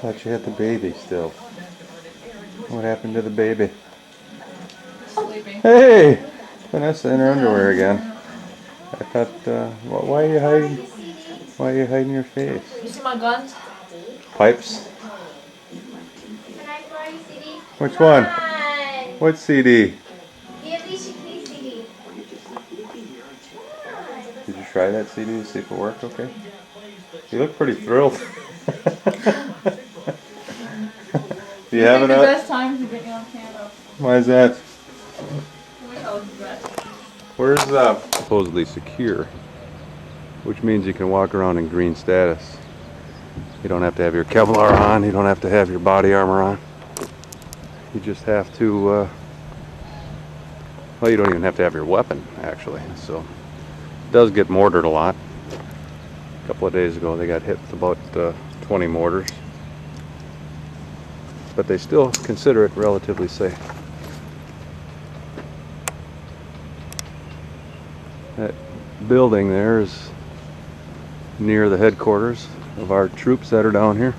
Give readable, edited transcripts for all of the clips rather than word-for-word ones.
Thought you had the baby still. What happened to the baby? Sleeping. Hey! Vanessa in her underwear again. I thought, why are you hiding? Why are you hiding your face? You see my guns? Pipes? Can I borrow your CD? Which Come one? on. What CD? The Alicia Keys CD. Did you try that CD to see if it worked okay? You look pretty thrilled. Do you have it the up? best time to get you on camera. Why is that? Oh, the best. Where's supposedly secure, which means you can walk around in green status. You don't have to have your Kevlar on. You don't have to have your body armor on. You just have to, well, you don't even have to have your weapon, actually. So it does get mortared a lot. A couple of days ago, they got hit with about 20 mortars. But they still consider it relatively safe. That building there is near the headquarters of our troops that are down here.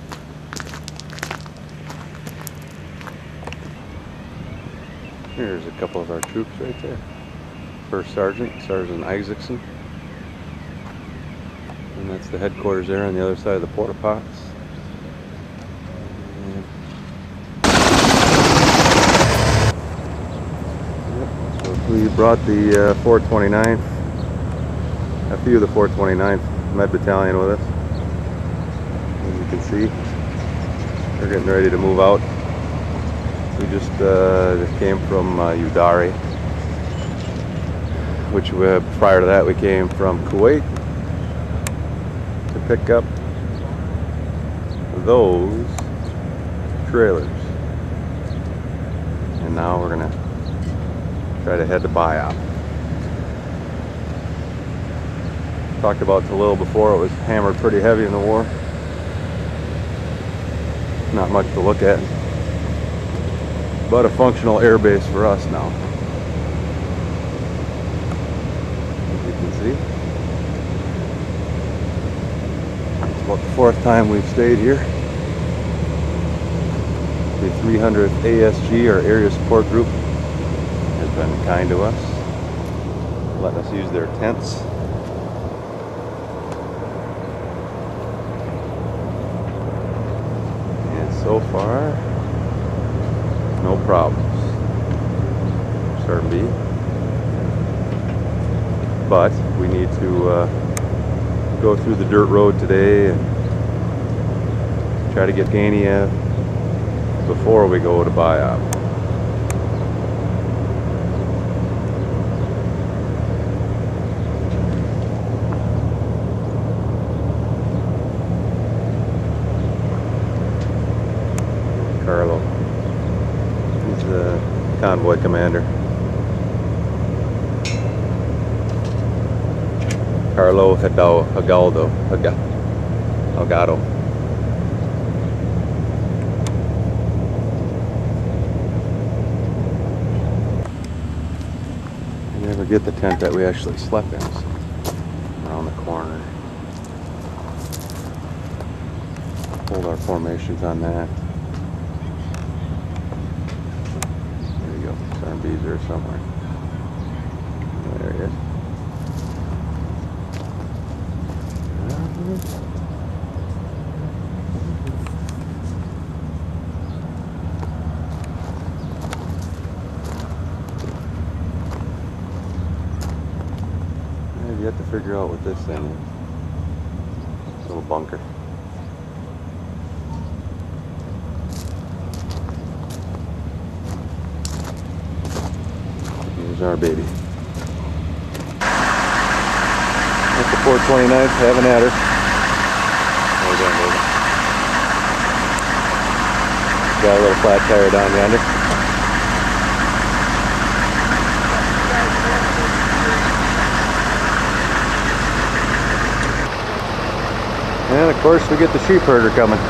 Here's a couple of our troops right there. First Sergeant Isaacson. And that's the headquarters there on the other side of the porta pots. We brought the 429th, a few of the 429th Med Battalion with us. As you can see, they're getting ready to move out. We just came from Udari, which prior to that we came from Kuwait to pick up those trailers. And now we're gonna try to head to BIAP. Talked about it a little before, it was hammered pretty heavy in the war. Not much to look at, but a functional air base for us now. As you can see, it's about the 4th time we've stayed here. The 300th ASG, our Area Support Group, has been kind to us, letting us use their tents. And so far, no problems. Certain B. But we need to go through the dirt road today and try to get Gania before we go to BIAP. Carlo. He's the convoy commander. Carlo Hagado. I never get the tent that we actually slept in. So around the corner. Hold our formations on that. There you go. Sergeant B's there somewhere. There he is. I've yet to figure out what this thing is. Little bunker. Here's our baby. That's the 429th, having at her. Hold on, baby. Got a little flat tire down yonder. And of course we get the sheep herder coming.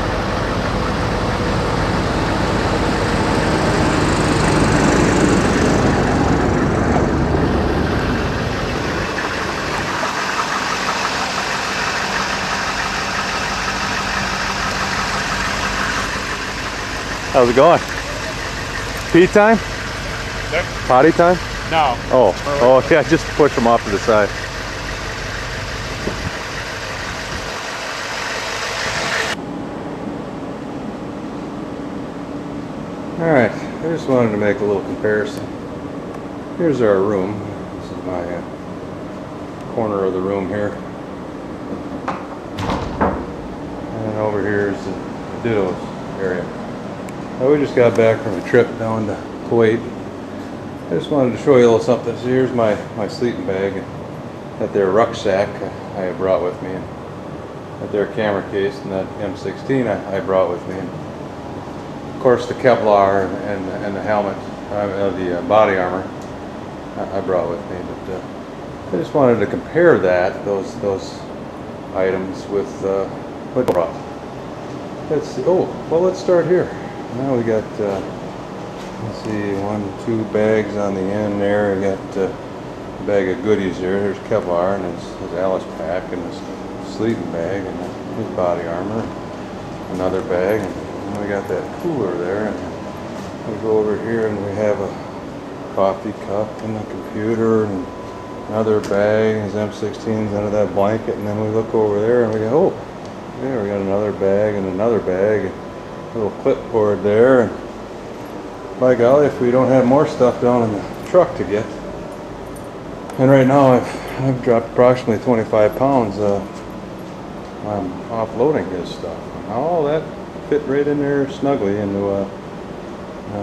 How's it going? Pee time? Yep. Potty time? No. Oh yeah, just push them off to the side. Alright, I just wanted to make a little comparison. Here's our room. This is my corner of the room here. And over here is the dittos area. Now, we just got back from a trip down to Kuwait. I just wanted to show you a little something. So here's my sleeping bag. That there rucksack I brought with me. And that there camera case and that M16 I brought with me. And of course the Kevlar and the helmet, the body armor I brought with me. But I just wanted to compare those items with what I brought. Let's see. Oh, well, let's start here. Now we got let's see, 2 bags on the end there. We got a bag of goodies here. There's Kevlar and his Alice pack and his sleeping bag and his body armor. Another bag, and then we got that cooler there. And we go over here and we have a coffee cup and a computer and another bag. His M16's under that blanket, and then we look over there and we go, oh, yeah, we got another bag and another bag. And a little clipboard there. And by golly, if we don't have more stuff down in the truck to get. And right now I've dropped approximately 25 pounds. I'm offloading his stuff. All that fit right in there snugly into a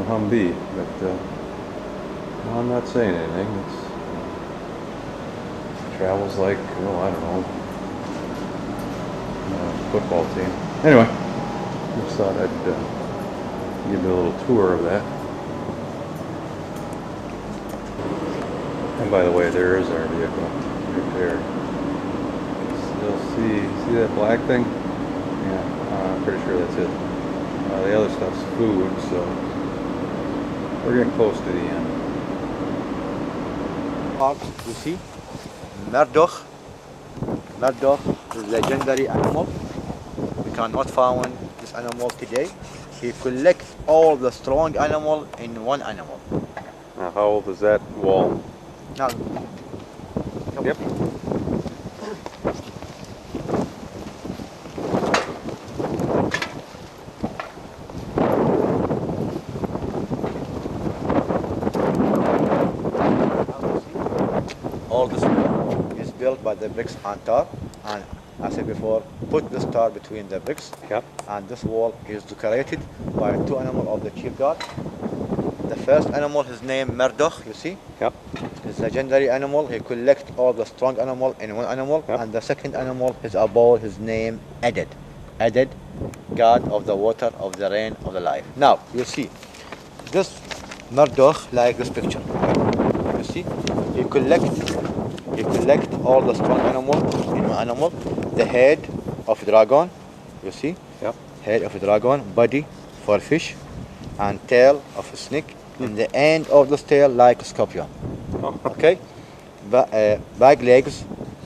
Humvee. But well, I'm not saying anything. It travels like, well, I don't know, football team. Anyway, just thought I'd give you a little tour of that. And by the way, there is our vehicle right there. You'll see that black thing? Yeah, I'm pretty sure that's it. The other stuff's food, so we're getting close to the end. You see, Murdoch is a legendary animal. We cannot find this animal today. He collects all the strong animal in one animal. Now, how old is that wall? Now, Yep. all this wall is built by the bricks and tar, and as I said before, put this tar between the bricks. Yep. And this wall is decorated by 2 animals of the chief god. The first animal, his name Murdoch, you see? Yep. It's a legendary animal. He collects all the strong animal in one animal. Yep. And the second animal is a bull, his name Eded. Eded, god of the water, of the rain, of the life. Now, you see, this Murdoch, like this picture. You see? He collect all the strong animal in one animal. The head of dragon, you see? Yep. Head of dragon, body for fish, and tail of a snake. And the end of the tail like a scorpion. Okay? Back legs,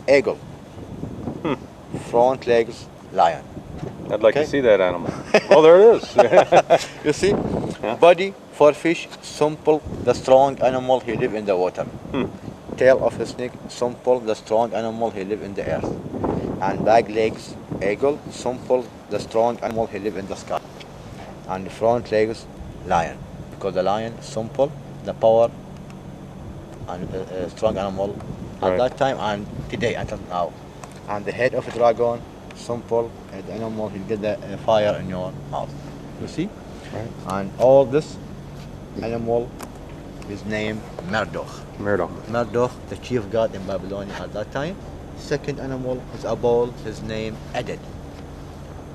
eagle. Front legs, lion. I'd like Okay. to see that animal. Oh, there it is. You see? Yeah. Body for fish, simple, the strong animal, he live in the water. Tail of a snake, simple, the strong animal, he live in the earth. And back legs, eagle, simple, the strong animal, he live in the sky. And the front legs, lion, because the lion is simple, the power and strong animal at Right. that time and today until now. And the head of a dragon, simple, the animal, he get the fire in your mouth. You see? Right. And all this animal is named Murdoch. Murdoch. Murdoch, the chief god in Babylonia at that time. Second animal is a bull, his name Eded,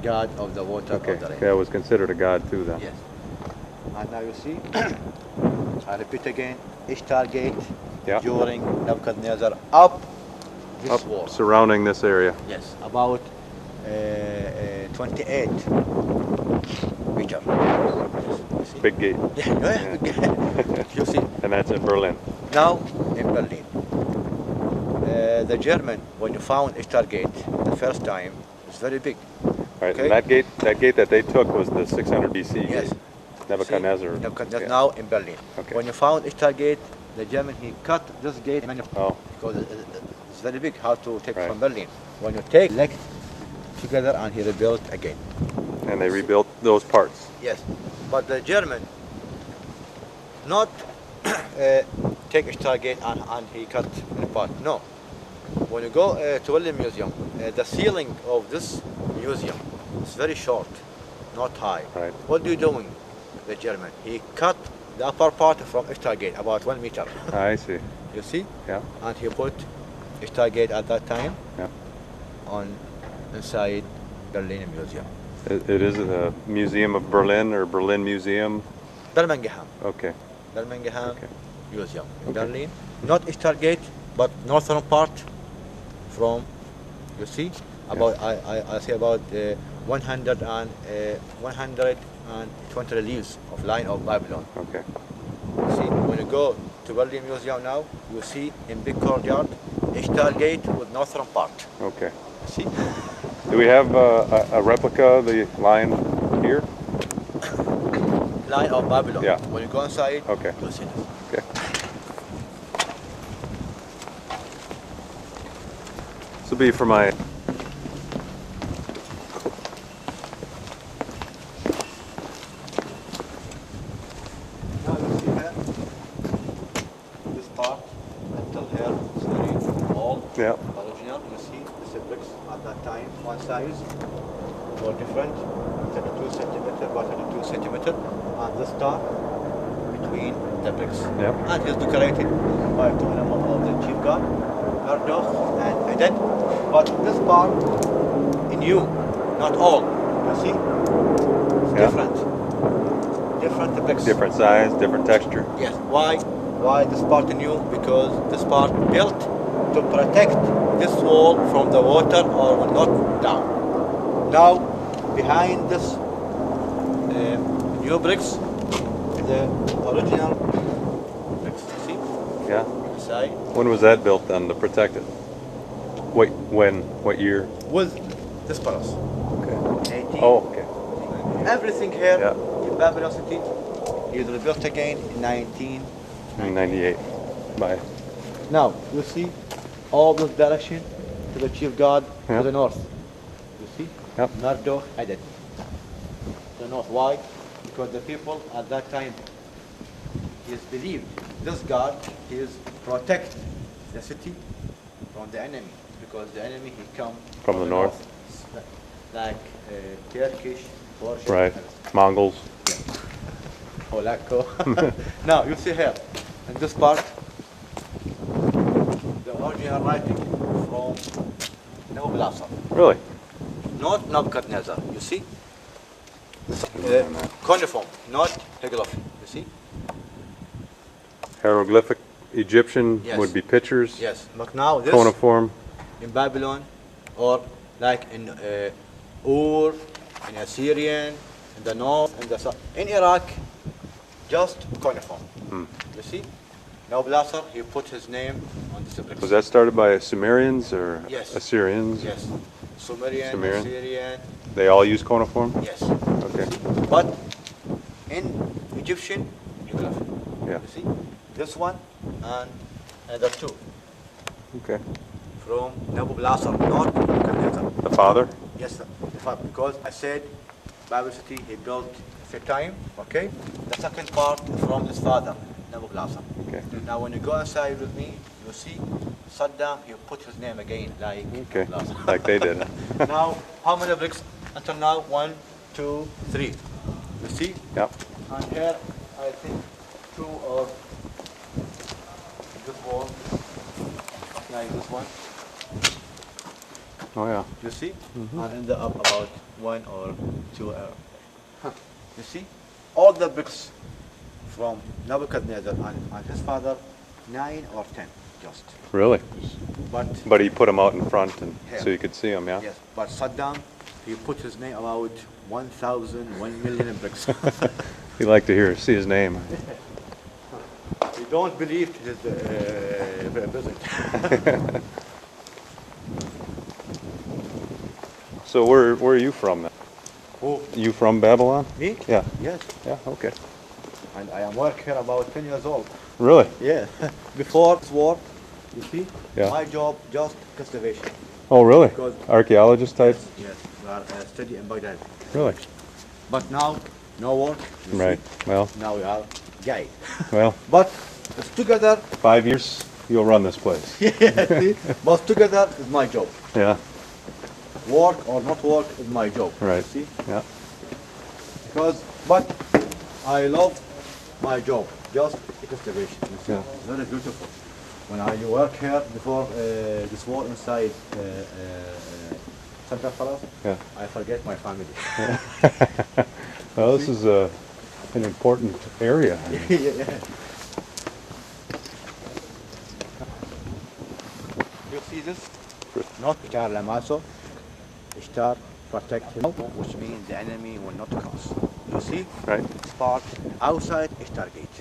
god of the water, Okay. of the rain. That was considered a god too then. Yes. And now you see, I repeat again, Ishtar gate Yeah. during Nebuchadnezzar up this Up wall. surrounding this area. Yes, about 28 meter. You see? Big gate. Yeah. You see, And that's in Berlin. now in Berlin. The German, when you found Ishtar gate the first time, it's very big. Right. Okay. And that gate that they took was the 600 BC Yes. gate. Nebuchadnezzar. Nebuchadnezzar Yeah. now in Berlin. Okay. When you found Ishtar Gate, the German, he cut this gate Oh, because it's very big, how to take Right. from Berlin. When you take left together and he rebuilt again. and they rebuilt those parts. Yes, but the German not take Ishtar Gate and he cut in part. No. When you go to Berlin Museum, the ceiling of this museum is very short, not high. Right. What do you doing, the German? He cut the upper part from Ishtar Gate, about 1 meter. I see. You see? Yeah. And he put Ishtar Gate at that time Yeah. on inside Berlin Museum. It is a Museum of Berlin or Berlin Museum. Birmingham. Okay. Birmingham Okay. Museum in Okay. Berlin. Not Ishtar Gate, but northern part from, you see, about I say about 120 leaves of line of Babylon. Okay. You see, when you go to Berlin Museum now, you see in big courtyard Ishtar Gate with northern part. Okay. See? Do we have a replica of the lion here? Line of Babylon. Yeah. When you go inside, Okay. you'll see this. Okay. This will be for my. Now you see here, this part until here is very old, Yeah. original. You see the bricks at that time, one size or different, 32 centimeter by 32 centimeter, and this star between the bricks. Yep. And he's decorated by two animals of the chief god, Murdoch and Eden. But this part in you, not all. You see, it's Yeah. different. Different bricks. Different size, different texture. Yes. Why? Why this part new? Because this part built to protect this wall from the water or will not down. Now, behind this new bricks, the original bricks. See? Yeah. Inside. When was that built then to protect it? Wait, when? What year? With this palace. Okay. 18. Oh, okay. Everything here Yeah. in Babylon city is rebuilt again in 1998. 98. Bye. Now, you see all this direction to the chief god Yeah. to the north. You see? Yep. Murdoch Hadad. To the north. Why? Because the people at that time is believed this god is protect the city from the enemy. Because the enemy he come From the north. Like Turkish, Persian. Right. Mongols. Polacco. Now you see here, in this part, the original writing from Nebuchadnezzar, Really? not Nebuchadnezzar. You see, cuneiform, not hieroglyph. You see? Hieroglyphic Egyptian Yes. would be pictures. Yes. But now this Cuneiform. in Babylon, or like in Ur, in Assyrian, in the north, in the south, in Iraq, just cuneiform. You see? Nebuchadnezzar, he put his name on this bricks. Was that started by Sumerians or Yes. Assyrians? Yes. Sumerian, Sumerian. Assyrian, They all use cuneiform? yes. Okay. But in Egyptian, hieroglyph. Yeah. You see? This one and another two Okay. from Nebuchadnezzar, not Nebuchadnezzar. The father? Yes, sir. Because I said Bible City he built a time, okay? The second part from his father, Nebuchadnezzar. Okay. Now when you go inside with me, you see Saddam, he put his name again, like Okay. Nebuchadnezzar. Like they did. Now, how many bricks until now? 1, 2, 3. You see? Yep. And here, I think 2 or this wall, like this one. Oh yeah. You see? And in the up about 1 or 2. You see? All the bricks from Nebuchadnezzar and his father, 9 or 10, just. Really? But But he put them out in front and Here. so you could see them, yeah? yes, but Saddam, he put his name about 1,000, 1 million bricks. He'd like to see his name. You don't believe his visit. So where are you from then? Who? You from Babylon? Me? Yeah. Yes. Yeah, okay. And I am work here about 10 years old. Really? Yeah. Before this war, you see, Yeah. my job just cultivation. Oh, really? Because- Archaeologist type? Yes. We are study in Baghdad. Really? But now, no work. you Right. see. Well, Now we are gay. well, But it's together. 5 years, you'll run this place. Yeah. See? But together is my job. Yeah, Work or not work is my job. Right. See? yeah. But I love my job. Just cultivation. You see? Yeah. Very beautiful. When I work here before this war inside Central Palace, Yeah. I forget my family. Well, this is an important area. Yeah. You see this? Not Star Lamaso, Star protect him, which means the enemy will not cross. You see? Right. This part outside Star Gate.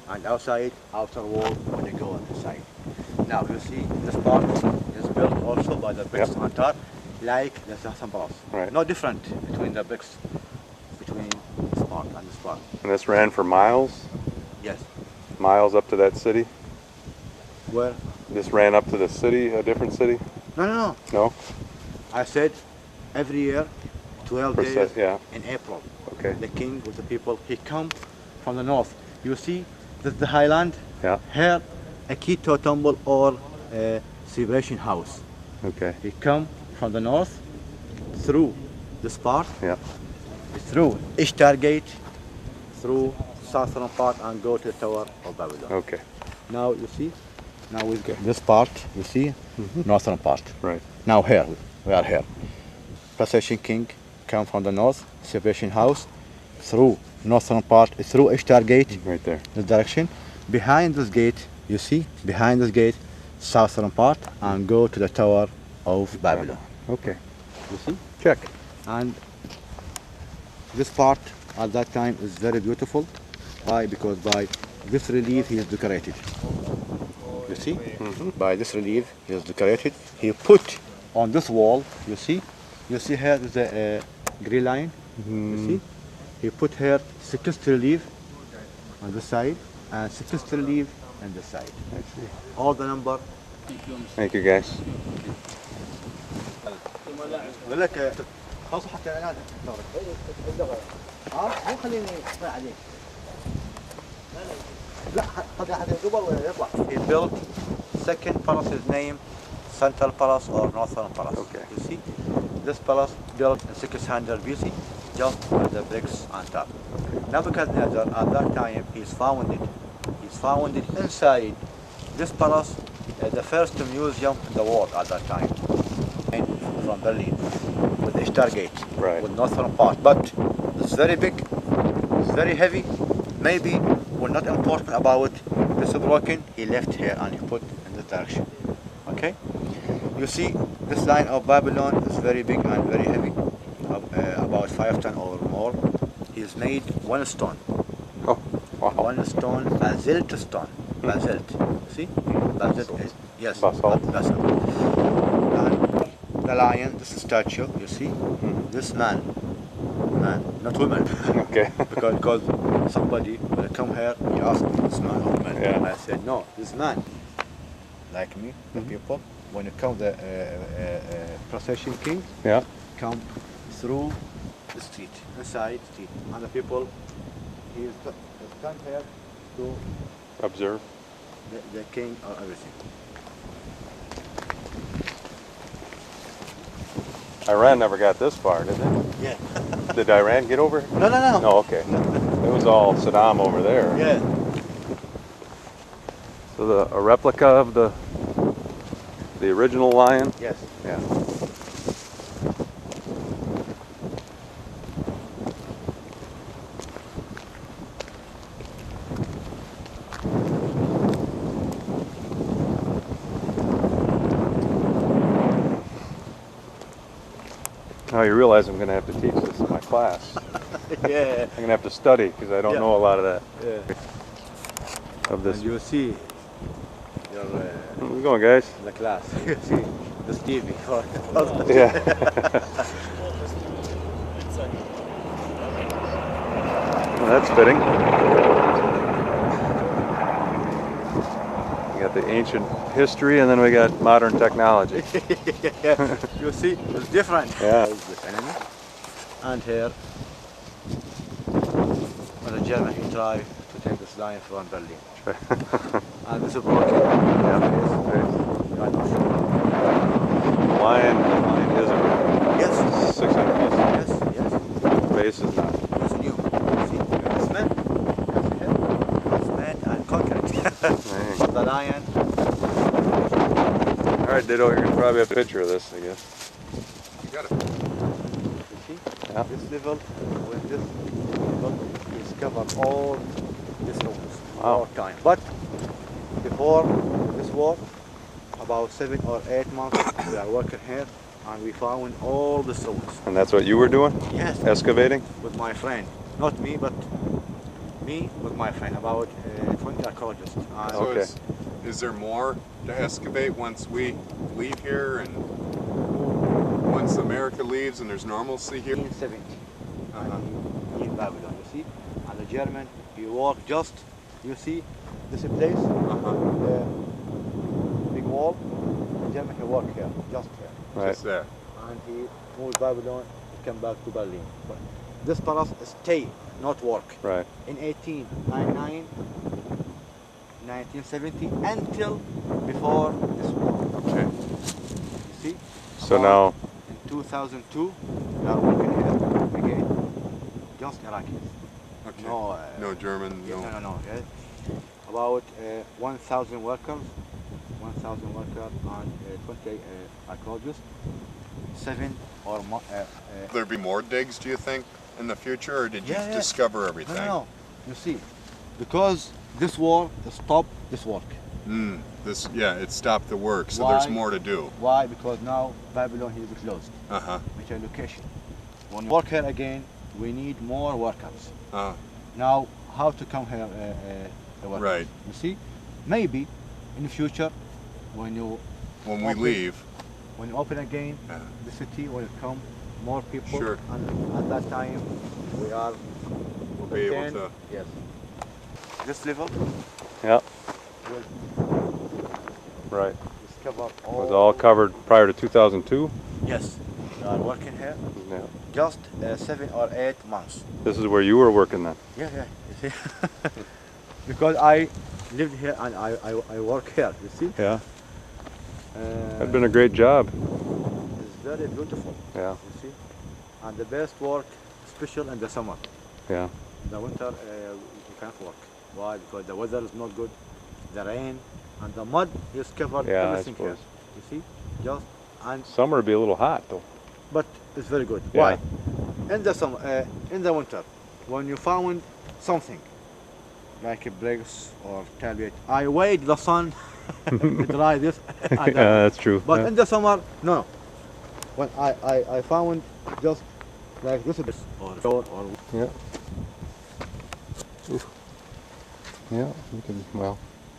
And outside outer wall when you go inside. Now you see this part is built also by the bricks Yep. on top, like the Sahsan Palace. Right. No different between the bricks between this part and this part. And this ran for miles? Yes. Miles up to that city? Where? This ran up to the city, a different city? No, no, no. No? I said every year, 12 days Percent, yeah. in April. Okay. The king with the people, he come from the north. You see, this is the highland. Yeah. Here, a Quito temple or a celebration house. Okay. He come from the north through this part, Yeah. through Ishtar Gate, through southern part and go to the Tower of Babylon. Okay. Now you see, now we get this part, you see, northern part. Right. Now here, we are here. Procession King come from the north, celebration house, through northern part, through Ishtar Gate, Right there. this direction. Behind this gate, you see, behind this gate, southern part, and go to the Tower of Babylon. Okay. You see? Check. And this part at that time is very beautiful. Why? Because by this relief he is decorated. You see? By this relief he is decorated. He put on this wall, you see here is a green line. You see? He put here 60 relief on this side and 60 relief on this side. I see. All the number. Thank you, guys. بقول لك خلاص حتى اعلان مو خليني اطلع عليك لا قد احد يدبر ولا يطلع. He built second palace's name Central Palace or Northern Palace. Okay. You see, this palace built in 600 BC, just with the bricks on top. Nebuchadnezzar at that time he's founded inside this palace the first museum in the world at that time. From Berlin with the Ishtar Gate, Right. with northern part, but it's very big, it's very heavy. Maybe we're not important about this is broken. He left here and he put in this direction. Okay, you see this line of Babylon is very big and very heavy, about 5 tons or more. He's made one stone, Oh, wow. one stone, basalt stone, basalt. See, basalt is yes, Basalt. basalt. And the lion, this statue, you see, this man, not woman, Okay. because somebody when I come here, he asked me, this man or woman, Yeah. I said no, this man, like me, the people, when you come the procession king, Yeah. come through the street, inside street, and the people, he stand here to Observe. the king or everything. Iran never got this far, did they? Yeah. Did Iran get over? No, no, no. No, okay. It was all Saddam over there. Yeah. So a replica of the original lion? Yes. Yeah. Now you realize I'm going to have to teach this in my class. Yeah. I'm going to have to study because I don't Yeah. know a lot of that. Yeah. Of this. And you see your Where we going, guys? the class. You see this TV. Yeah. Well, that's fitting. We got the ancient history and then we got modern technology. You see, it's different. Yeah. This enemy. And here, when the German he tried to take this lion from Berlin. And this is broken. Yeah. Lion is Yes. 600 pieces. Yes, yes. Base is not. It's new. See, it's man. It's man and concrete. Dang. But the lion, All right, Ditto, you're gonna probably have a picture of this, I guess. you got it. You see, Yeah. this level, with this level, is covered all this rooms. Wow. All time. But before this war, about 7 or 8 months, we are working here and we found all the stones. And that's what you were doing? Yes. Excavating? With my friend. Not me, but me with my friend. About 20 archaeologists. And So Okay. is there more to excavate once we leave here and once America leaves and there's normalcy here? 1970. Uh-huh. In Babylon, you see? And the German, he walked just, you see, this place, Uh-huh. the big wall. The German, he walked here, just here. Right. Just there. And he moved Babylon, he came back to Berlin. But this palace stay, not work. Right. In 1899, 1970, until before this war. Okay. You see? So About now, in 2002, we are working here again. Just Iraqis. Okay. No, No German, no, no. no. Yeah. About 1,000 workers, 1,000 workers and 20 archaeologists, 7 or more. Will there be more digs, do you think, in the future, or did you Yeah, yeah. discover everything? No. You see, because this war stopped this work. It stopped the work, so there's Why? more to do. Why? Because now Babylon is closed. Uh-huh. Major location. When we work here again, we need more workers. Uh, Now, how to come here, the workers? Right. You see, maybe in the future, when you when we Okay. leave, when you open again, Yeah. the city will come more people. Sure. And at that time, we are. we'll be able can- to. Yes. This level yeah, will right. discover It was all covered prior to 2002? Yes. We are working here Yeah. just 7 or 8 months. This is where you were working then? Yeah, yeah. You see, because I lived here and I work here. You see. Yeah. Uh, That'd been a great job. It's very beautiful. Yeah. You see, and the best work, special in the summer. Yeah. In the winter, you can't work. Why? Because the weather is not good. The rain and the mud is covered Yeah, I everything here. suppose. You see, just and Summer would be a little hot though. but it's very good. Yeah. Why? In the summer, in the winter, when you found something like a bricks or tablet, I wait the sun to dry this. Yeah, that's true. But Yeah. in the summer, no. When I found just like this or Yeah. Oof. Yeah, you can, well,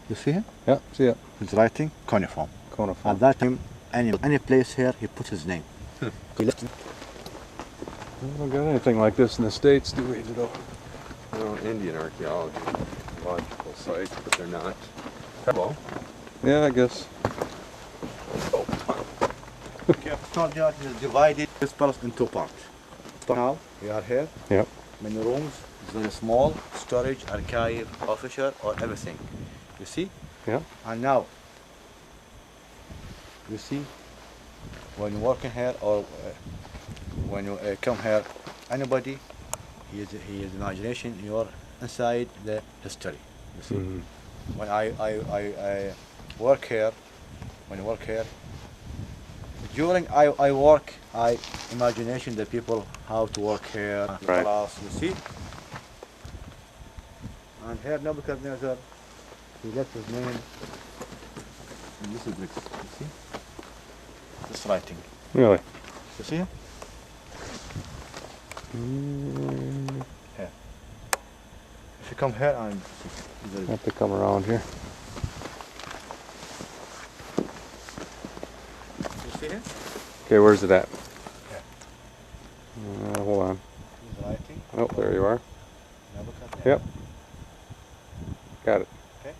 you see him? yeah, see it. He's writing cuneiform. Coniform. At that time, any place here, he put his name. He left it. We don't got anything like this in the States, do we, Ditto? No, Indian archaeological sites, but they're not. Hello. Yeah, I guess. Okay, I told you he has divided this palace in 2 parts. So now we are here. Yep. Many rooms, very small, storage, archive, officer, or everything. You see? Yeah. And now, you see, when you work in here or when you come here, anybody, he is imagination, you're inside the history. You see? Mhm. When I work here, when you work here, during I work, I imagination the people how to work here, Right. class, you see? And here Nebuchadnezzar, he left his name. And this is bricks, you see? This writing. Really? You see him? Mm, Here. If you come here and see, have to come around here. you see him? Okay, where's it at? Yeah. Hold on. He's writing. Oh, there you are. Nebuchadnezzar. Yep. Got it. Okay.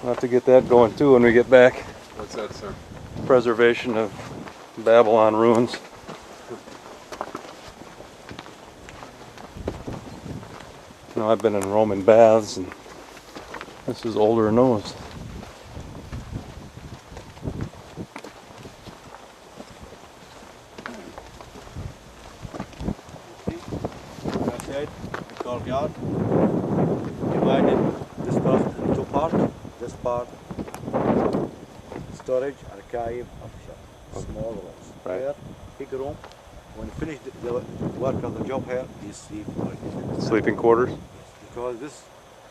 We'll have to get that going too when we get back. What's that, sir? Preservation of Babylon ruins. You know, I've been in Roman baths, and this is older than those. I said the courtyard divided this part into two parts. This part storage, archive, official, small rooms. Right. Here, big room. When you finish the work of the job here, you sleep. Sleeping quarters. Because this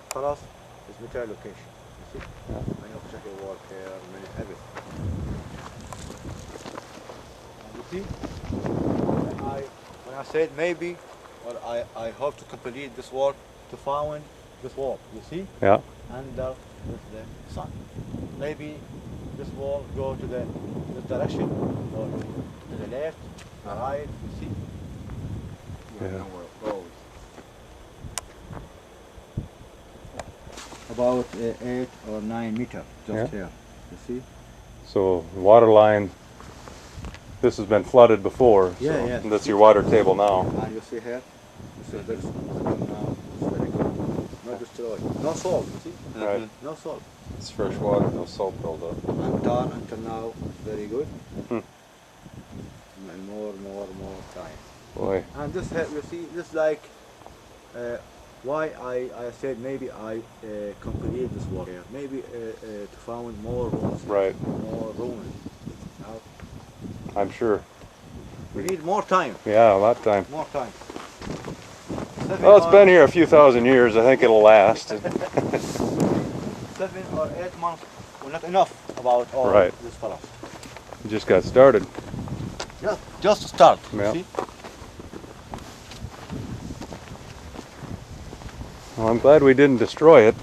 for us is military location. You see, Yeah. many officials work here, many everything. And you see, when I said maybe, or I hope to complete this work to found this wall. You see, Yeah. under with the sun. Maybe this wall go to the this direction, or to the left, the right. You see. I Yeah. know where it goes. About 8 or 9 meters, just Yeah. here. You see? So the water line. This has been flooded before. Yeah, so yeah. That's your water table now. And you see here, you see this now, it's very good. Not destroyed. No salt, you see? Right. No salt. It's fresh water, no salt buildup. And done until now, it's very good. Hmm. And more time. Boy. And this here, you see, this like, why I said maybe I complete this work here. Maybe to find more rooms. Right. More rooms. Now, I'm sure. we need more time. Yeah, a lot of time. More time. Well, it's been here a few thousand years. I think it'll last. 7 or 8 months were not enough about all Right. this palace. It just got started. Just to start. Yeah. You see? Well, I'm glad we didn't destroy it.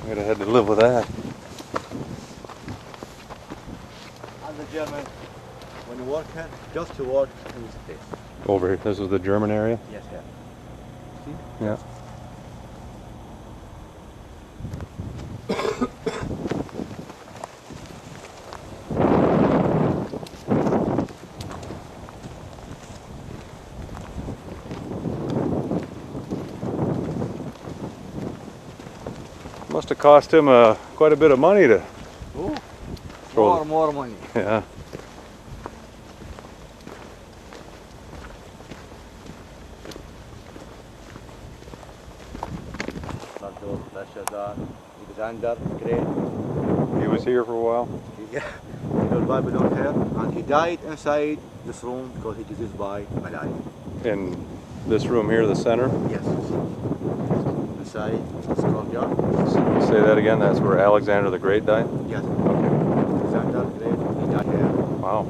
We'd have had to live with that. And the German, when you work here, just to work in this place. Over here. This is the German area? Yes, here. See? Yeah. Must have cost him quite a bit of money to. Ooh, Throw more money. Yeah. Salvador, Belshazzar, Alexander, Great. He was here for a while. Yeah, he built Babylon here, and he died inside this room because he diseased by malaria. In this room here, the center. Yes. Inside this courtyard. Say that again. That's where Alexander the Great died. Yes. Okay. Alexander Great, he died here, Wow.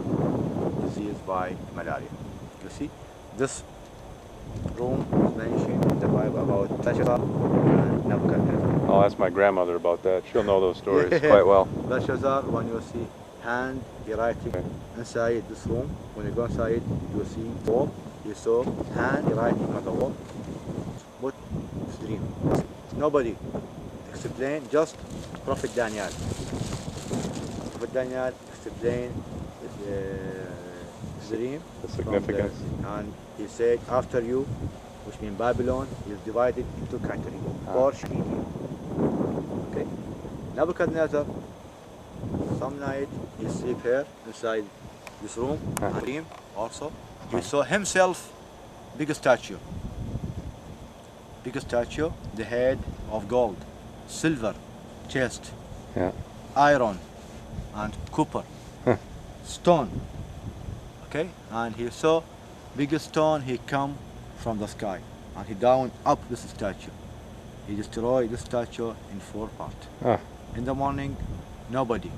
diseased by malaria. You see, this room is mentioned in the Bible about Belshazzar and Nebuchadnezzar. I'll ask my grandmother about that. She'll know those stories quite well. Belshazzar, when you see hand, he writing Okay. inside this room. When you go inside, you see wall. You saw hand, he writing on the wall. What is dream? Nobody explain, just Prophet Daniel. Prophet Daniel explained the dream. The significance. And he said, after you, which means Babylon, is divided into countries. Portion, okay. Nebuchadnezzar, some night he sleep here inside this room. And dream also. He saw himself big statue. Big statue, the head of gold, silver, chest, Yeah. iron, and copper, Huh. stone. Okay, and he saw big stone. He come from the sky, and he down up this statue. He destroyed the statue in 4 parts. Ah. In the morning, nobody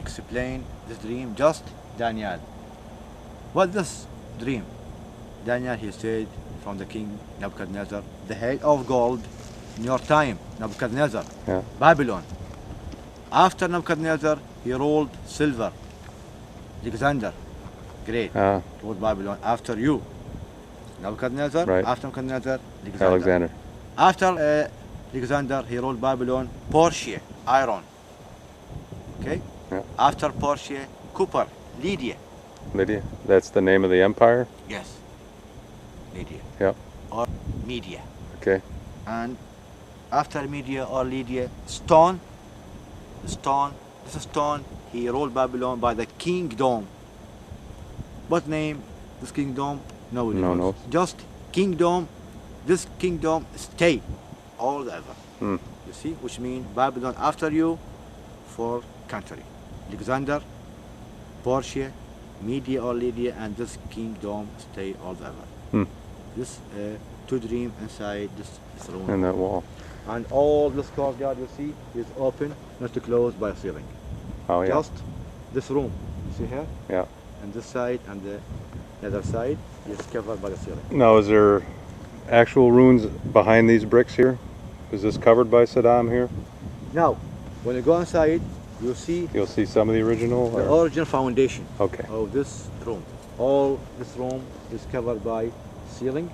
explained this dream. Just Daniel. What this dream? Daniel, he said from the king Nebuchadnezzar, the head of gold in your time, Nebuchadnezzar, Yeah. Babylon. After Nebuchadnezzar, he ruled silver, Alexander, great, Ah, ruled Babylon after you. Nebuchadnezzar, Right. after Nebuchadnezzar, Alexander. After Alexander, he ruled Babylon, Portia, iron. Okay? Yeah. After Portia, Cooper, Lydia. Lydia. That's the name of the empire? Yes. Lydia. Yep. Or Media. Okay. And after Media or Lydia, Stone. Stone. This is Stone. He ruled Babylon by the kingdom. What name? This kingdom? Nobody No knows. knows. Just kingdom. This kingdom stay all ever. Hmm. You see, which means Babylon after you, for country. Alexander, Portia, Media or Lydia, and this kingdom stay all ever. Hmm. This two dream inside this room. And that wall. And all this courtyard you see is open, not closed by a ceiling. Oh, yeah. Just this room, you see here? Yeah. And this side and the other side is covered by the ceiling. Now, is there actual ruins behind these bricks here? Is this covered by Saddam here? Now, when you go inside, you see You'll see some of the original? the or- original foundation Okay. of this room. All this room is covered by ceiling.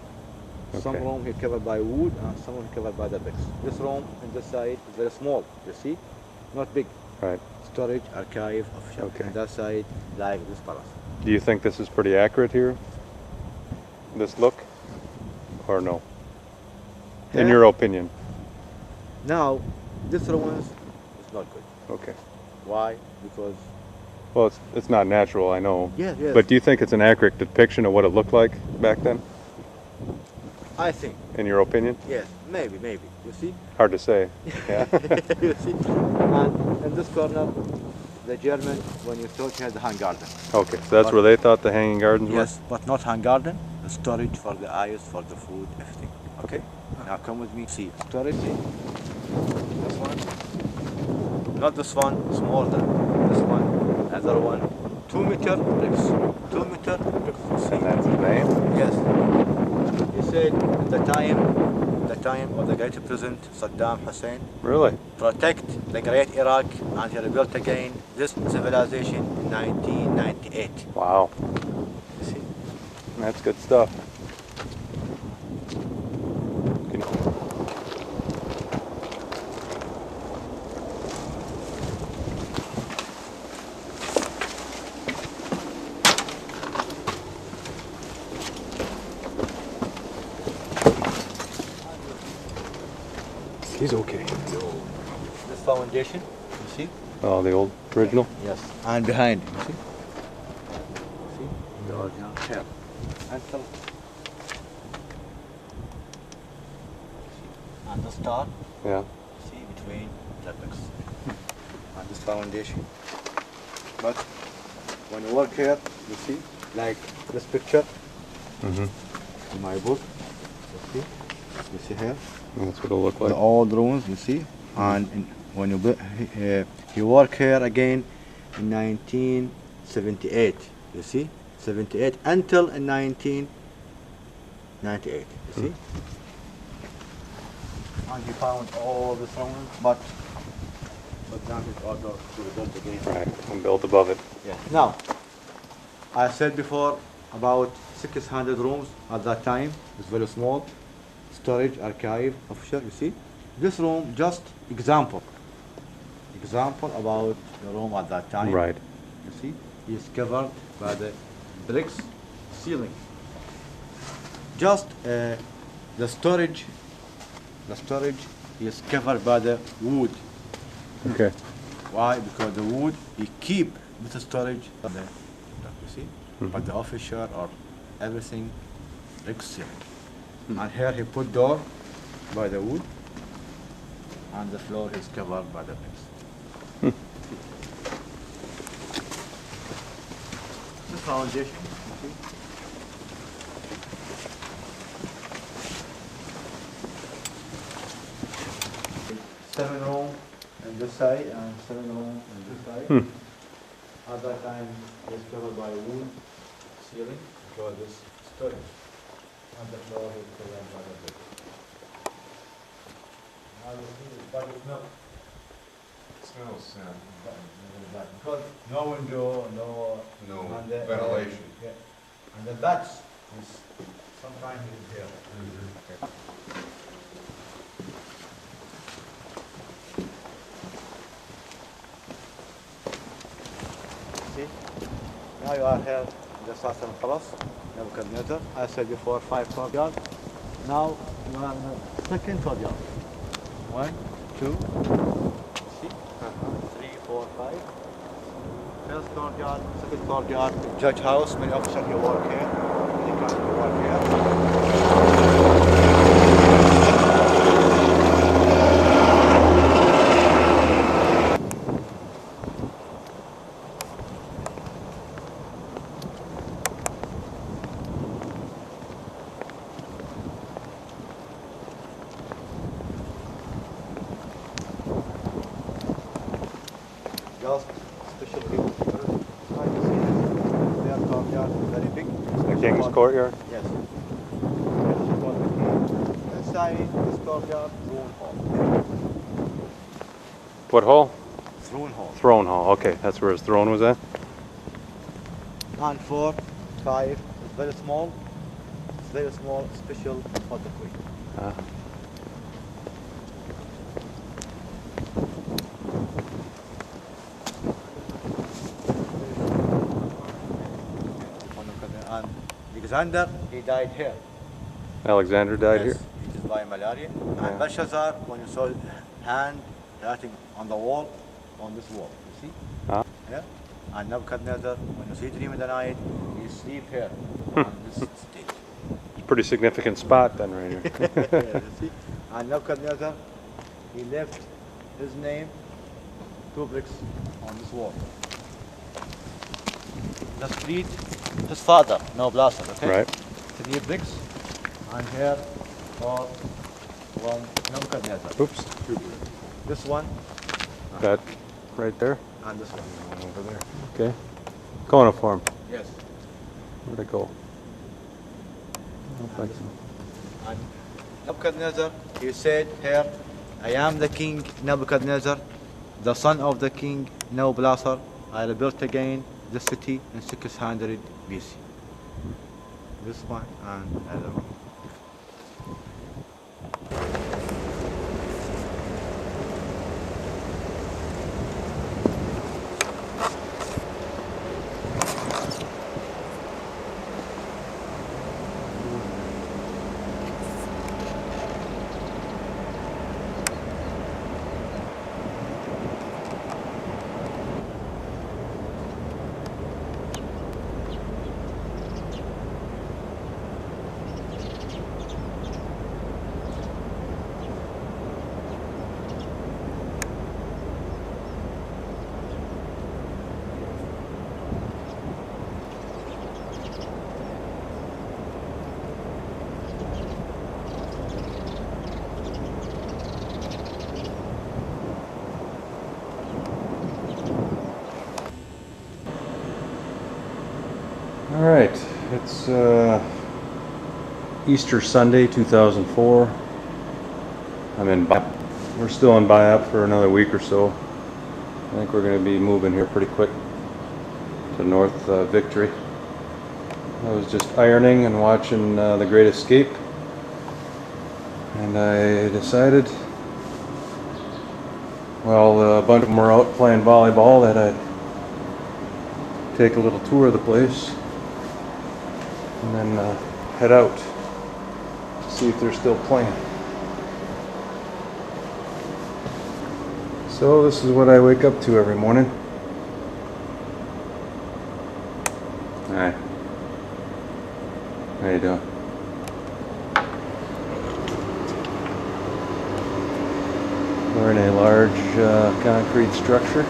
Some Okay. room is covered by wood and some room covered by the bricks. This room on this side is very small, you see? Not big. Right. Storage, archive, official. Okay. On that side, like this palace. Do you think this is pretty accurate here? This look? Or no? In Yeah. your opinion? Now, this ruins is not good. Okay. Why? Because Well, it's not natural, I know. yes. But do you think it's an accurate depiction of what it looked like back then? I think In your opinion? yes, maybe. You see? Hard to say. Yeah. You see? And in this corner, the German, when you talk, has the hang garden. Okay. So that's where they thought the Hanging Gardens were? Yes, but not hang garden. The storage for the eyes, for the food, everything. Okay. Now come with me. See storage. See? This one. Not this one. Smaller than this one. Another one. 2 meter bricks. 2 meter bricks. See? And that's his name? Yes. He said at the time of the great President Saddam Hussein, Really? protect the great Iraq and he rebuilt again this civilization in 1998. Wow. You see? That's good stuff. Can He's okay. This foundation, you see? Oh, the old original? Yes. And behind, you see? See? The original here. Until and the star, Yeah. see, between the bricks. And this foundation. But when you work here, you see, like this picture Mm-hmm. in my book, you see here? That's what it'll look like. The old rooms, you see, and when you he worked here again in 1978. You see, 78 until in 1998. You see, and he found all the rooms, but now his order to rebuild again. Right. And built above it. Yeah. Now, I said before about 600 rooms at that time. It's very small. Storage, archive, official, you see. This room, just example about the room at that time. Right. You see, is covered by the bricks ceiling. Just the storage is covered by the wood. Okay. Why? Because the wood, you keep with the storage, you see, but the official or everything brick ceiling. And here he put door by the wood, and the floor is covered by the bricks. The foundation, you see. Seven room on this side and 7 room on this side. At that time, it's covered by wood ceiling for this storage. And the floor is covered by the brick. Now you see, but it's not Smells, Because no window, no and the, ventilation. yeah, and the bats is sometimes is here. See, now you are here in the southern خلاص. Nebuchadnezzar, I said before 5 courtyard. Now you are in the second courtyard. 1, 2, see, 3, 4, 5. First courtyard, second courtyard, judge house, many officers here work here. Many countries work here. Just special people here. Try to see this. Their courtyard is very big. The king's courtyard? Yes. This is what the king. Inside this courtyard, throne hall. What hall? Throne hall. Throne hall. Okay, that's where his throne was at. And 4, 5, it's very small. It's very small, special for the queen. Ah. And Alexander, he died here. Alexander died Yes, here. It is by malaria. Yeah. And Belshazzar, when you saw his hand writing on the wall, on this wall, you see? Ah. Yeah. And Nebuchadnezzar, when you see dream in the night, he sleep here on this stage. It's a pretty significant spot then right here. Yeah, you see? And Nebuchadnezzar, he left his name, 2 bricks on this wall. The street, his father, Noblaser, okay? Right. 3 bricks, and here are from Nebuchadnezzar. Oops. This one, That right there. and this one. One over there. Okay. Coniform. Yes. Where'd it go? And this one. And Nebuchadnezzar, he said here, I am the king Nebuchadnezzar, the son of the king Noblaser. I rebuilt again the city in 600 BC. This one and other one. All right. It's Easter Sunday, 2004. I'm in BIAP. We're still in BIAP for another week or so. I think we're going to be moving here pretty quick to North Victory. I was just ironing and watching The Great Escape, and I decided, well, a bunch of them were out playing volleyball, that I'd take a little tour of the place and then head out, see if they're still playing. So this is what I wake up to every morning. Hi. How you doing? We're in a large concrete structure.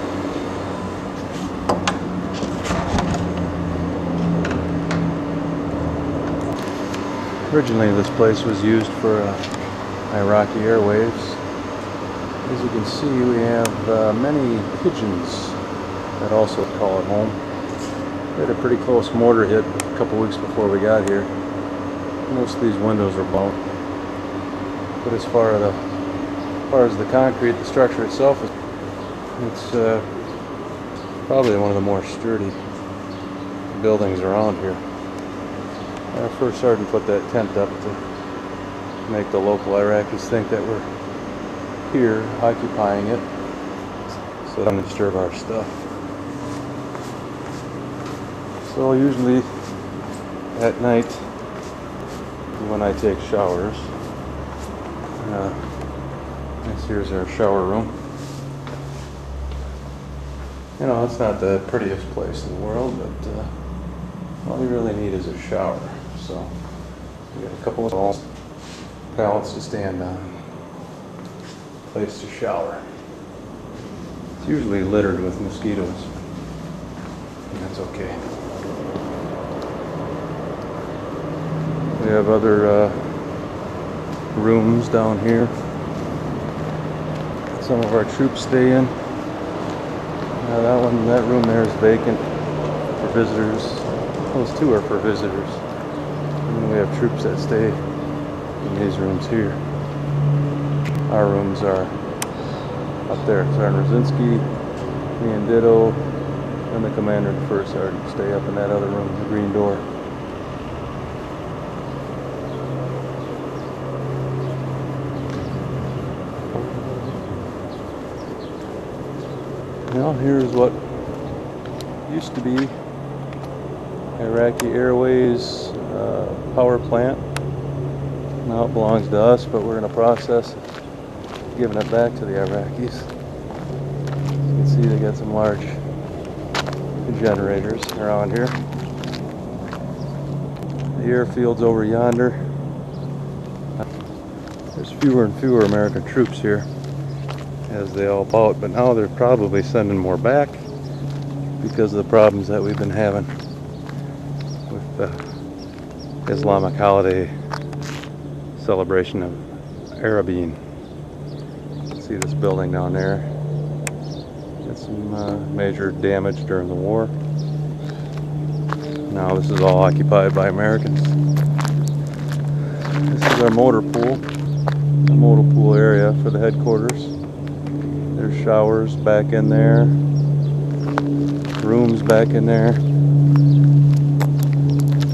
Originally this place was used for Iraqi airwaves. As you can see, we have many pigeons that also call it home. We had a pretty close mortar hit a couple weeks before we got here. Most of these windows are blown. But as far as the concrete, the structure itself is It's probably one of the more sturdy buildings around here. Our first sergeant put that tent up to make the local Iraqis think that we're here occupying it, so they don't disturb our stuff. So usually at night when I take showers, here's our shower room. You know, it's not the prettiest place in the world, but all you really need is a shower. So we got a couple of walls, pallets to stand on, place to shower. It's usually littered with mosquitoes, and that's okay. We have other rooms down here. Some of our troops stay in. That room there is vacant for visitors. Those two are for visitors. And then we have troops that stay in these rooms here. Our rooms are up there. Sergeant Rosinski, me and Ditto, and the commander and the first sergeant stay up in that other room, the green door. Now here's what used to be Iraqi Airways power plant. Now it belongs to us, but we're in a process of giving it back to the Iraqis. As you can see, they got some large generators around here. The airfield's over yonder. There's fewer and fewer American troops here as they all out, but now they're probably sending more back because of the problems that we've been having with the Islamic holiday celebration of Arabeen. See this building down there? Got some major damage during the war. Now this is all occupied by Americans. This is our motor pool. The motor pool area for the headquarters. There's showers back in there, rooms back in there,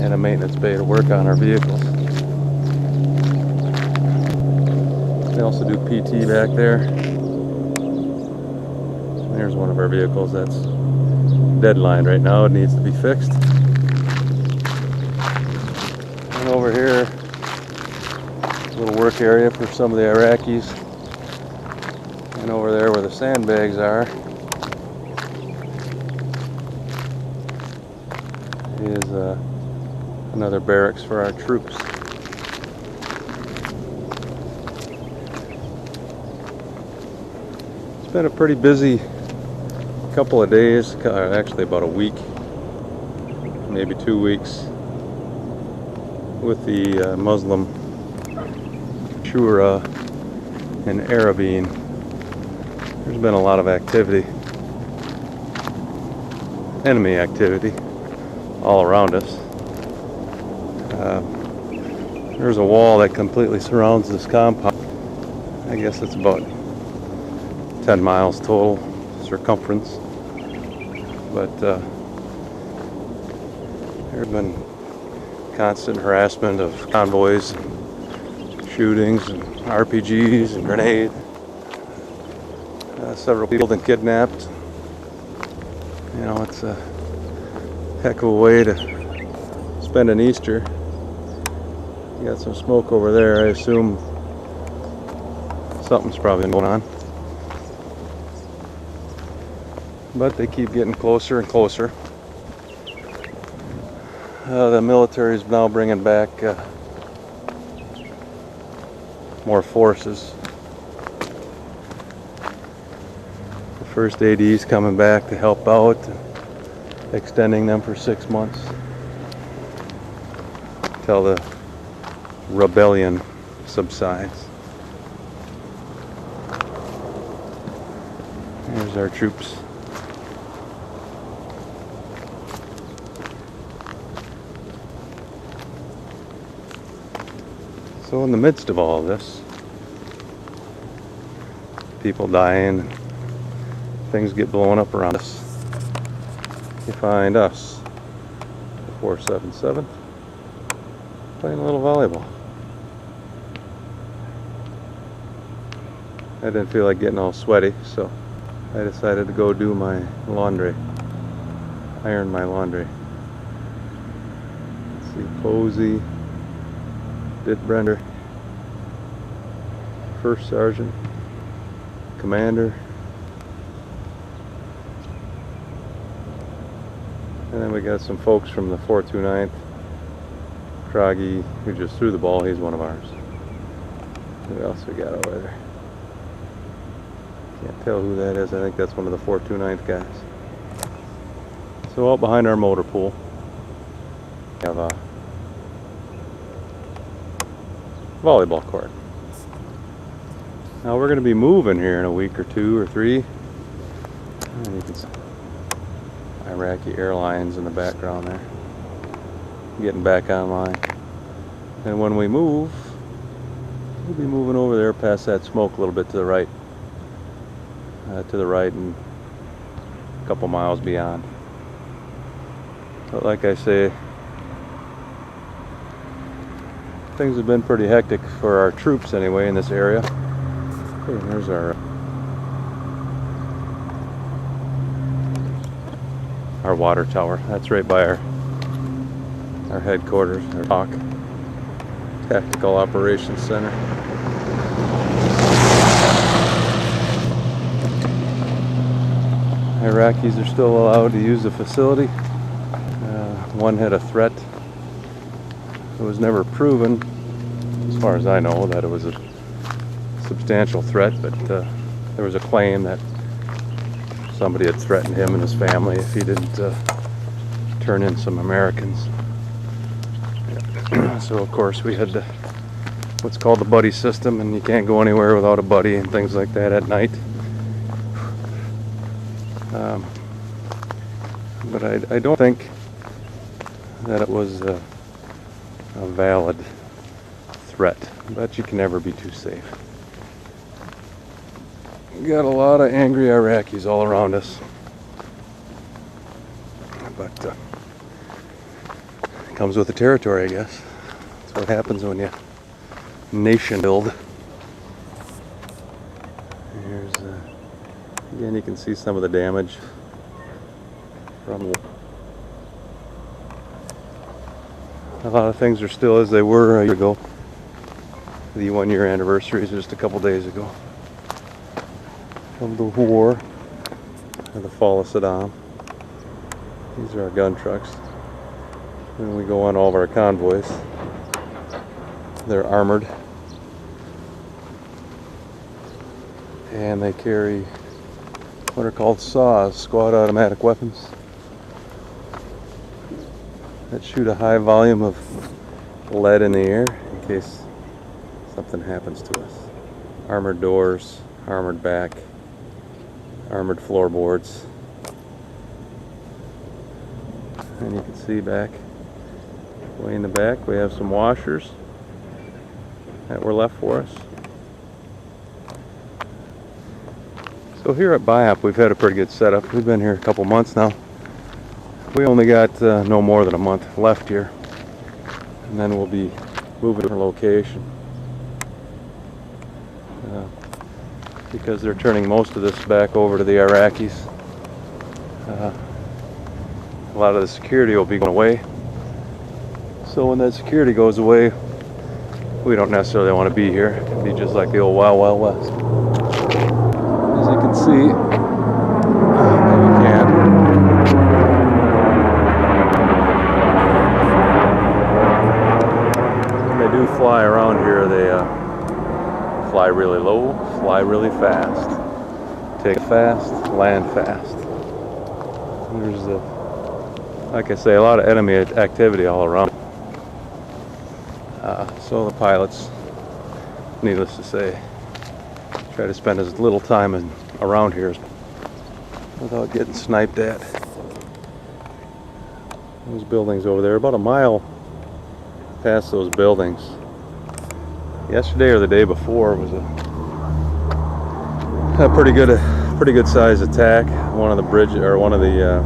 and a maintenance bay to work on our vehicles. They also do PT back there. There's one of our vehicles that's deadlined right now. It needs to be fixed. And over here, a little work area for some of the Iraqis. And over there where the sandbags are is another barracks for our troops. It's been a pretty busy couple of days, actually about a week, maybe 2 weeks, with the Muslim Shura in Arabeen. There's been a lot of activity, enemy activity, all around us. There's a wall that completely surrounds this compound. I guess it's about 10 miles total circumference. But there's been constant harassment of convoys, shootings, and RPGs and grenades. Several people have been kidnapped. You know, it's a heck of a way to spend an Easter. You got some smoke over there. I assume something's probably going on. But they keep getting closer and closer. The military is now bringing back more forces. First AD's coming back to help out, extending them for 6 months till the rebellion subsides. Here's our troops. So in the midst of all this, people dying, things get blown up around us. You find us, 477, playing a little volleyball. I didn't feel like getting all sweaty, so I decided to go do my laundry, iron my laundry. Let's see, Posey, Ditbrender, First Sergeant, Commander, and then we got some folks from the 429th. Croggy, who just threw the ball, he's one of ours. Who else we got over there? Can't tell who that is. I think that's one of the 429th guys. So out behind our motor pool, we have a volleyball court. Now we're going to be moving here in a week or 2 or 3. And you can see Iraqi Airlines in the background there, getting back online. And when we move, we'll be moving over there past that smoke a little bit to the right. And a couple miles beyond. But like I say, things have been pretty hectic for our troops anyway in this area. Okay, there's our water tower. That's right by our headquarters, our TOC, Tactical Operations Center. Iraqis are still allowed to use the facility. One had a threat. It was never proven, as far as I know, that it was a substantial threat, but there was a claim that somebody had threatened him and his family if he didn't turn in some Americans. So of course we had what's called the buddy system, and you can't go anywhere without a buddy and things like that at night. But I don't think that it was a valid threat, but you can never be too safe. We got a lot of angry Iraqis all around us, but it comes with the territory, I guess. That's what happens when you nation build. Here's again, you can see some of the damage from a lot of things are still as they were a year ago. The 1-year anniversary is just a couple days ago of the war, or the fall of Saddam. These are our gun trucks. When we go on all of our convoys, they're armored, and they carry what are called SAWs, squad automatic weapons, that shoot a high volume of lead in the air in case something happens to us. Armored doors, armored back, armored floorboards. And you can see back, way in the back, we have some washers that were left for us. So here at BIAP, we've had a pretty good setup. We've been here a couple months now. We only got no more than a month left here, and then we'll be moving to a location because they're turning most of this back over to the Iraqis. A lot of the security will be going away, so when that security goes away, we don't necessarily want to be here. It'll be just like the old Wild Wild West. As you can see, fly around here, they fly really low, fly really fast, take fast, land fast. There's like I say, a lot of enemy activity all around. So the pilots, needless to say, try to spend as little time around here without getting sniped at. Those buildings over there, about a mile past those buildings. Yesterday or the day before was a pretty good pretty good sized attack. One of the bridges, or one of the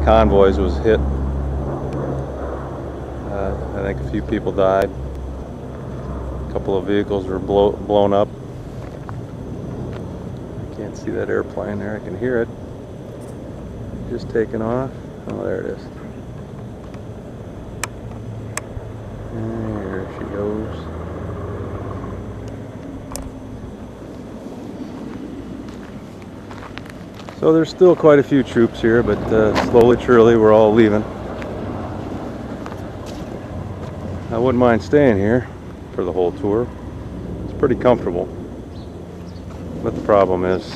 convoys was hit. I think a few people died. A couple of vehicles were blown up. I can't see that airplane there. I can hear it. Just taking off. Oh, there it is. And there she goes. So there's still quite a few troops here, but slowly, surely, we're all leaving. I wouldn't mind staying here for the whole tour. It's pretty comfortable. But the problem is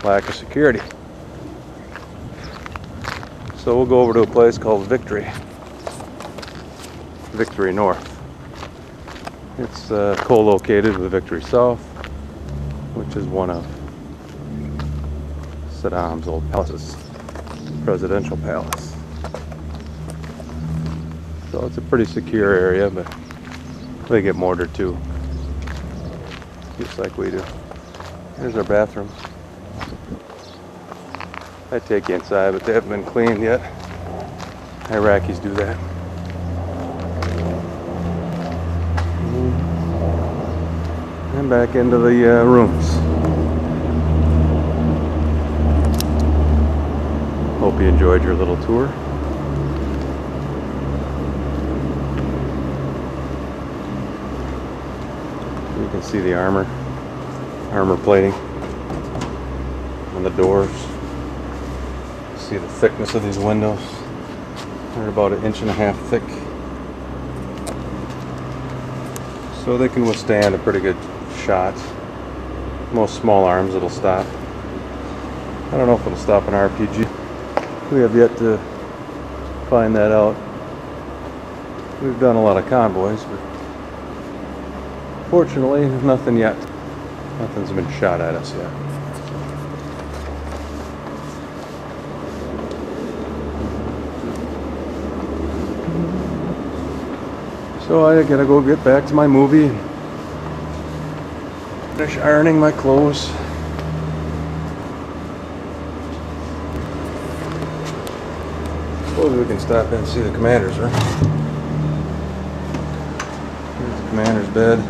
lack of security. So we'll go over to a place called Victory North. It's co-located with Victory South, which is one of Saddam's old palaces, presidential palace. So it's a pretty secure area, but they get mortared too, just like we do. Here's our bathrooms. I take you inside, but they haven't been cleaned yet. Iraqis do that. And back into the rooms. Hope you enjoyed your little tour. You can see the armor plating on the doors. See the thickness of these windows. They're about 1.5 inches thick. So they can withstand a pretty good shot. Most small arms it'll stop. I don't know if it'll stop an RPG. We have yet to find that out. We've done a lot of convoys, but fortunately nothing yet. Nothing's been shot at us yet. So I gotta go get back to my movie and finish ironing my clothes. Suppose we can stop in and see the commander's room. Here's the commander's bed.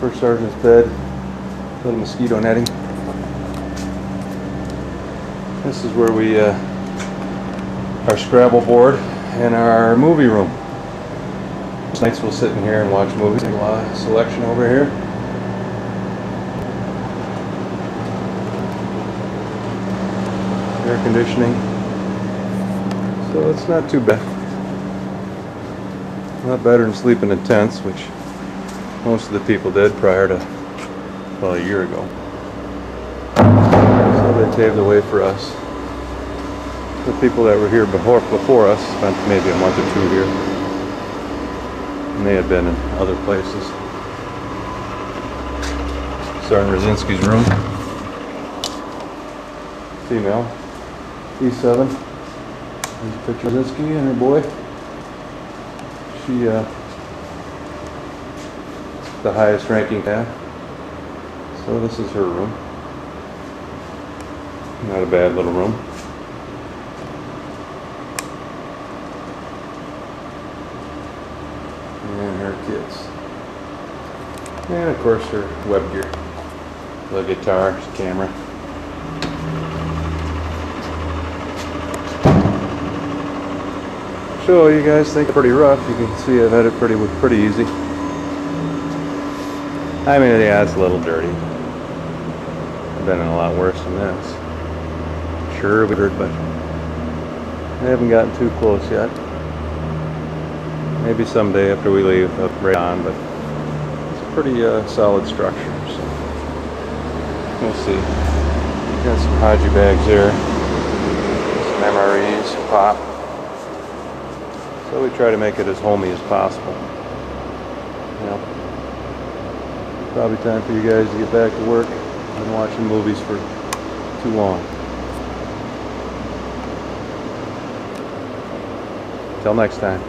First sergeant's bed. Little mosquito netting. This is where we our Scrabble board and our movie room. Nights we'll sit in here and watch movies. A lot of selection over here. Air conditioning. So it's not too bad. A lot better than sleeping in tents, which most of the people did prior to, well, a year ago. So they paved the way for us. The people that were here before us spent maybe a month or two here. And they had been in other places. Sergeant Rosinski's room. Female. E7. There's a picture of Rosinski and her boy. She, the highest ranking tab. So this is her room. Not a bad little room. And her kids. And of course her web gear. The guitar, camera. So you guys think it's pretty rough. You can see I've had it pretty easy. I mean, yeah, it's a little dirty. I've been in a lot worse than this. Sure, we heard, but I haven't gotten too close yet. Maybe someday after we leave up right on, but it's a pretty solid structure. So we'll see. Got some Haji bags there, some MREs, pop. So we try to make it as homey as possible. Yeah. Probably time for you guys to get back to work. I've been watching movies for too long. Till next time.